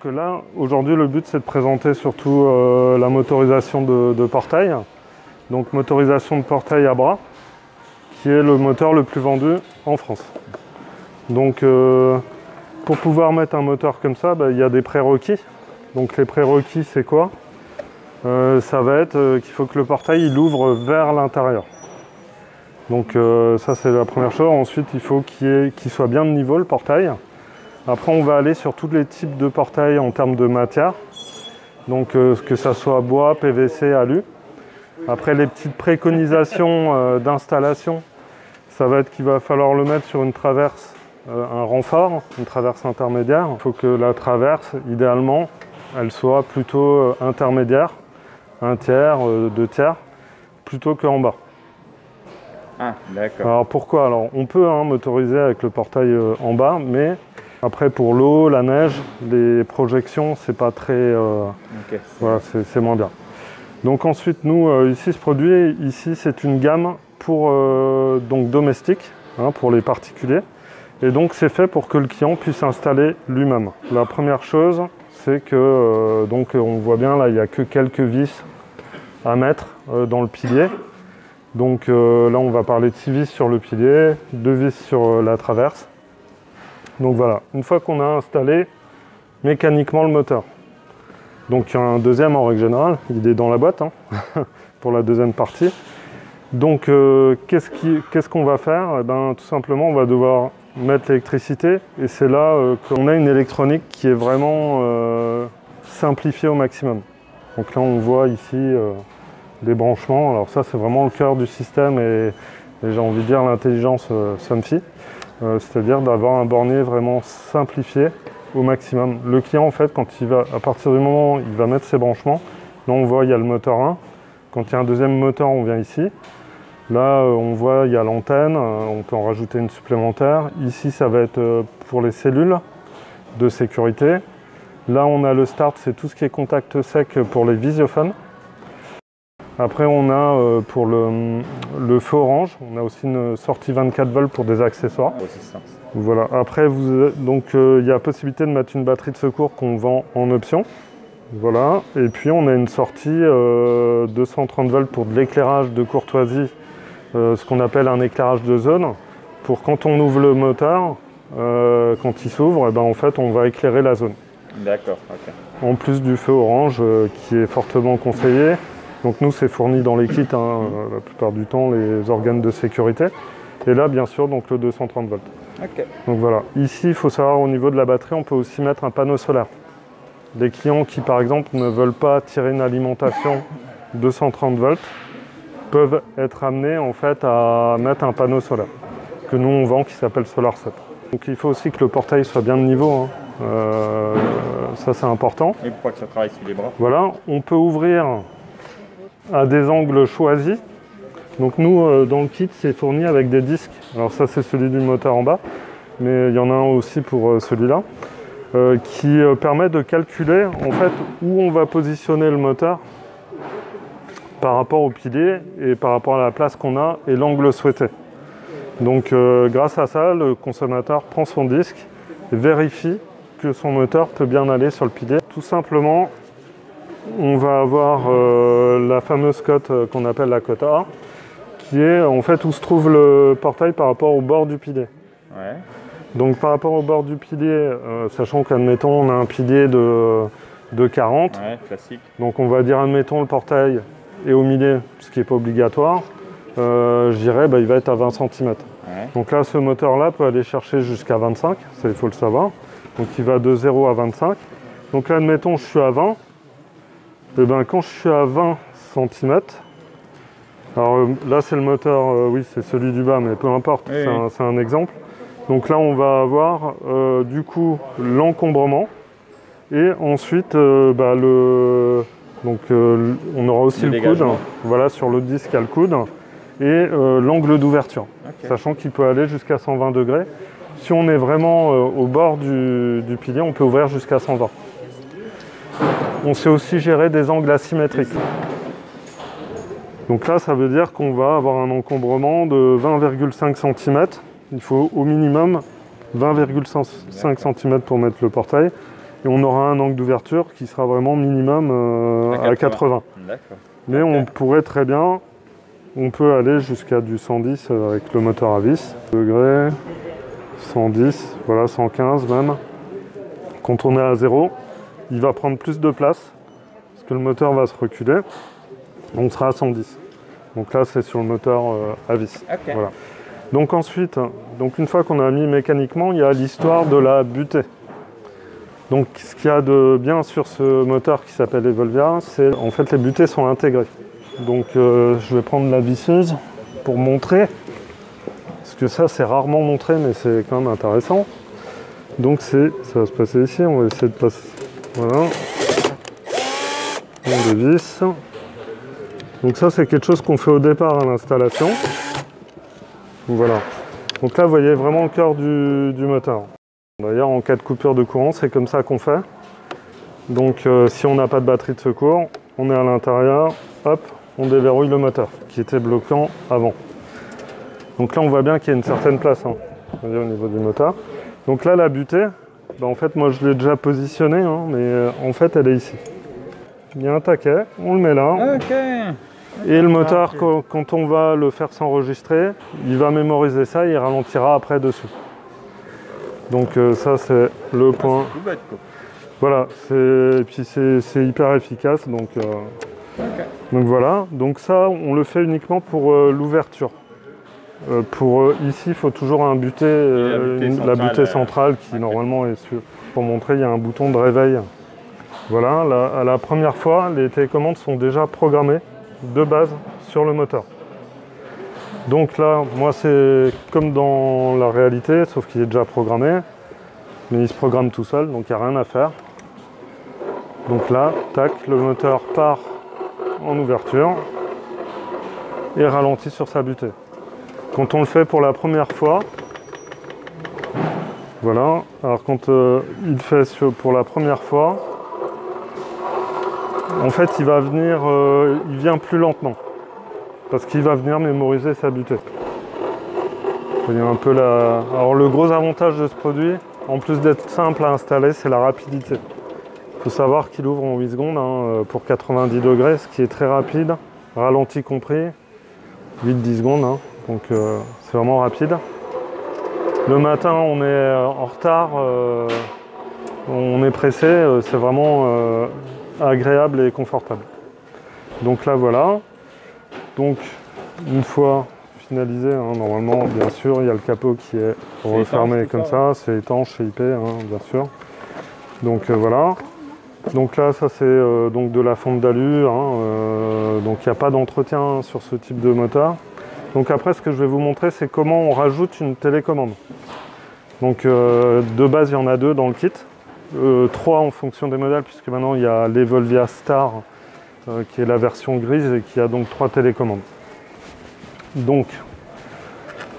Donc là, aujourd'hui, le but, c'est de présenter surtout la motorisation de portail. Donc motorisation de portail à bras, qui est le moteur le plus vendu en France. Donc pour pouvoir mettre un moteur comme ça, il y a des prérequis. Donc les prérequis, c'est quoi? Ça va être qu'il faut que le portail il ouvre vers l'intérieur. Donc ça, c'est la première chose. Ensuite, il faut qu'il soit bien de niveau, le portail. Après, on va aller sur tous les types de portails en termes de matière. Donc que ça soit bois, PVC, alu. Après, les petites préconisations d'installation, ça va être qu'il va falloir le mettre sur une traverse, un renfort, une traverse intermédiaire. Il faut que la traverse, idéalement, elle soit plutôt intermédiaire, 1 tiers, 2 tiers, plutôt qu'en bas. Ah, d'accord. Alors pourquoi? Alors on peut motoriser avec le portail en bas, mais après pour l'eau, la neige, les projections, c'est pas très... Okay, voilà, c'est moins bien. Donc ensuite, nous, ici, ce produit, ici, c'est une gamme pour donc domestique, pour les particuliers. Et donc c'est fait pour que le client puisse installer lui-même. La première chose, c'est que, donc on voit bien là, il n'y a que quelques vis à mettre dans le pilier. Donc là, on va parler de 6 vis sur le pilier, 2 vis sur la traverse. Donc voilà, une fois qu'on a installé mécaniquement le moteur. Donc il y a un deuxième en règle générale, il est dans la boîte pour la deuxième partie. Donc qu'est-ce qu'on va faire? Tout simplement, on va devoir mettre l'électricité et c'est là qu'on a une électronique qui est vraiment simplifiée au maximum. Donc là, on voit ici les branchements. Alors ça, c'est vraiment le cœur du système et j'ai envie de dire l'intelligence Somfy. C'est-à-dire d'avoir un bornier vraiment simplifié au maximum. Le client, en fait, quand il va, à partir du moment où il va mettre ses branchements, là on voit il y a le moteur 1. Quand il y a un deuxième moteur, on vient ici. Là, on voit il y a l'antenne, on peut en rajouter une supplémentaire. Ici, ça va être pour les cellules de sécurité. Là, on a le start, c'est tout ce qui est contact sec pour les visiophones. Après, on a pour le feu orange, on a aussi une sortie 24 volts pour des accessoires. Voilà. Après, il y a possibilité de mettre une batterie de secours qu'on vend en option. Voilà. Et puis, on a une sortie 230 volts pour de l'éclairage de courtoisie, ce qu'on appelle un éclairage de zone. Pour quand on ouvre le moteur, quand il s'ouvre, en fait, on va éclairer la zone. D'accord, ok. En plus du feu orange qui est fortement conseillé. Donc nous, c'est fourni dans les kits, la plupart du temps, les organes de sécurité. Et là, bien sûr, donc le 230 volts. Okay. Donc voilà. Ici, il faut savoir, au niveau de la batterie, on peut aussi mettre un panneau solaire. Les clients qui, par exemple, ne veulent pas tirer une alimentation 230 volts peuvent être amenés, en fait, à mettre un panneau solaire que nous, on vend, qui s'appelle Solar 7. Donc il faut aussi que le portail soit bien de niveau. Ça, c'est important. Et pourquoi que ça travaille sur les bras? Voilà. On peut ouvrir à des angles choisis. Donc nous, dans le kit, c'est fourni avec des disques. Alors ça, c'est celui du moteur en bas, mais il y en a un aussi pour celui-là, qui permet de calculer en fait où on va positionner le moteur par rapport au pilier et par rapport à la place qu'on a et l'angle souhaité. Donc grâce à ça, le consommateur prend son disque et vérifie que son moteur peut bien aller sur le pilier. Tout simplement, on va avoir la fameuse cote qu'on appelle la cote A, qui est en fait où se trouve le portail par rapport au bord du pilier. Ouais. Donc par rapport au bord du pilier, sachant qu'admettons on a un pilier de 40, ouais, classique. Donc on va dire admettons le portail est au milieu, ce qui n'est pas obligatoire, je dirais il va être à 20 cm. Ouais. Donc là ce moteur là peut aller chercher jusqu'à 25, ça il faut le savoir. Donc il va de 0 à 25. Donc là admettons je suis à 20. Et quand je suis à 20 cm, alors là c'est le moteur, oui c'est celui du bas mais peu importe, oui, c'est un exemple. Donc là on va avoir du coup l'encombrement et ensuite on aura aussi le coude, voilà sur le disque il y a le coude et l'angle d'ouverture, sachant qu'il peut aller jusqu'à 120 degrés. Si on est vraiment au bord du pilier, on peut ouvrir jusqu'à 120. On sait aussi gérer des angles asymétriques. Donc là, ça veut dire qu'on va avoir un encombrement de 20,5 cm. Il faut au minimum 20,5 cm pour mettre le portail et on aura un angle d'ouverture qui sera vraiment minimum à 80. D'accord. Mais on pourrait très bien, on peut aller jusqu'à du 110 avec le moteur à vis. Degrés, 110, voilà 115 même. Quand on est à 0, il va prendre plus de place parce que le moteur va se reculer. On sera à 110. Donc là c'est sur le moteur à vis. Okay. Voilà. Donc ensuite, une fois qu'on a mis mécaniquement, il y a l'histoire de la butée. Donc ce qu'il y a de bien sur ce moteur qui s'appelle Evolvia, c'est en fait les butées sont intégrées. Donc je vais prendre la visseuse pour montrer, parce que ça c'est rarement montré mais c'est quand même intéressant. Donc ça va se passer ici, on va essayer de passer, voilà, on dévisse. Donc ça c'est quelque chose qu'on fait au départ à l'installation. Voilà, donc là vous voyez vraiment le cœur du moteur. D'ailleurs en cas de coupure de courant c'est comme ça qu'on fait. Donc si on n'a pas de batterie de secours, on est à l'intérieur, hop, on déverrouille le moteur qui était bloquant avant. Donc là on voit bien qu'il y a une certaine place hein, au niveau du moteur. Donc là la butée, en fait moi je l'ai déjà positionnée, hein, mais en fait elle est ici. Il y a un taquet, on le met là. Okay. Et le moteur, quand on va le faire s'enregistrer, il va mémoriser ça et il ralentira après dessus. Donc ça c'est le point. C'est tout bête, quoi. Voilà, et puis c'est hyper efficace. Donc voilà, donc ça on le fait uniquement pour l'ouverture. Ici il faut toujours un butée, la butée centrale qui normalement est sur. Pour montrer, il y a un bouton de réveil. Voilà, à la première fois, les télécommandes sont déjà programmées de base sur le moteur. Donc là, moi c'est comme dans la réalité, sauf qu'il est déjà programmé, mais il se programme tout seul, donc il n'y a rien à faire. Donc là, tac, le moteur part en ouverture et ralentit sur sa butée. Quand on le fait pour la première fois, voilà, alors quand il fait pour la première fois, en fait il va venir, il vient plus lentement. Parce qu'il va venir mémoriser sa butée. Vous voyez un peu la... Alors le gros avantage de ce produit, en plus d'être simple à installer, c'est la rapidité. Il faut savoir qu'il ouvre en 8 secondes hein, pour 90 degrés, ce qui est très rapide, ralenti compris, 8-10 secondes, hein, donc c'est vraiment rapide. Le matin on est en retard, on est pressé, c'est vraiment agréable et confortable. Donc là voilà. Donc, une fois finalisé, hein, normalement, bien sûr, il y a le capot qui est refermé comme ça, c'est étanche, c'est IP, hein, bien sûr. Donc voilà. Donc là, ça c'est donc de la fonte d'alu, hein, donc il n'y a pas d'entretien sur ce type de moteur. Donc après, ce que je vais vous montrer, c'est comment on rajoute une télécommande. Donc de base, il y en a 2 dans le kit, 3 en fonction des modèles, puisque maintenant il y a l'Evolvia Star, qui est la version grise et qui a donc 3 télécommandes. Donc,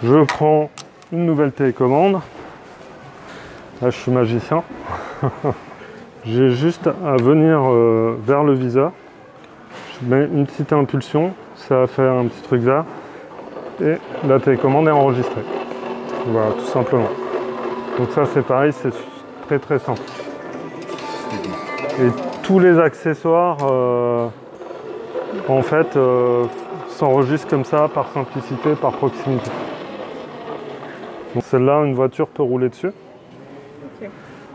je prends une nouvelle télécommande. Là, je suis magicien. J'ai juste à venir vers le viseur. Je mets une petite impulsion, ça va faire un petit truc vert. Et la télécommande est enregistrée. Voilà, tout simplement. Donc ça, c'est pareil, c'est très très simple. Et tous les accessoires en fait s'enregistrent comme ça par simplicité, par proximité. Donc celle-là, une voiture peut rouler dessus. Okay.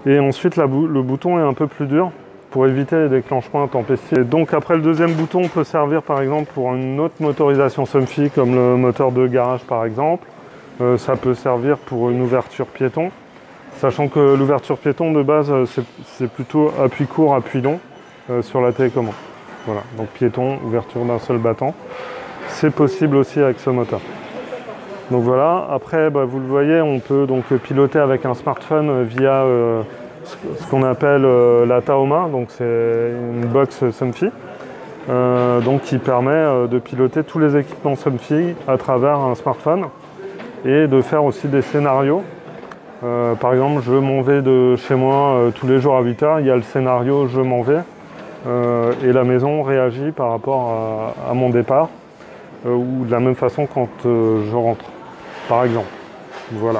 Et ensuite le bouton est un peu plus dur pour éviter les déclenchements intempestifs. Et donc après le deuxième bouton peut servir par exemple pour une autre motorisation Somfy comme le moteur de garage par exemple. Ça peut servir pour une ouverture piéton. Sachant que l'ouverture piéton de base c'est plutôt appui court, appui long sur la télécommande. Voilà, donc piéton, ouverture d'un seul battant. C'est possible aussi avec ce moteur. Donc voilà, après vous le voyez, on peut donc piloter avec un smartphone via ce qu'on appelle la Taoma, donc c'est une box Somfy, donc qui permet de piloter tous les équipements Somfy à travers un smartphone et de faire aussi des scénarios. Par exemple, je m'en vais de chez moi tous les jours à 8 h, il y a le scénario je m'en vais et la maison réagit par rapport à mon départ ou de la même façon quand je rentre, par exemple. Voilà.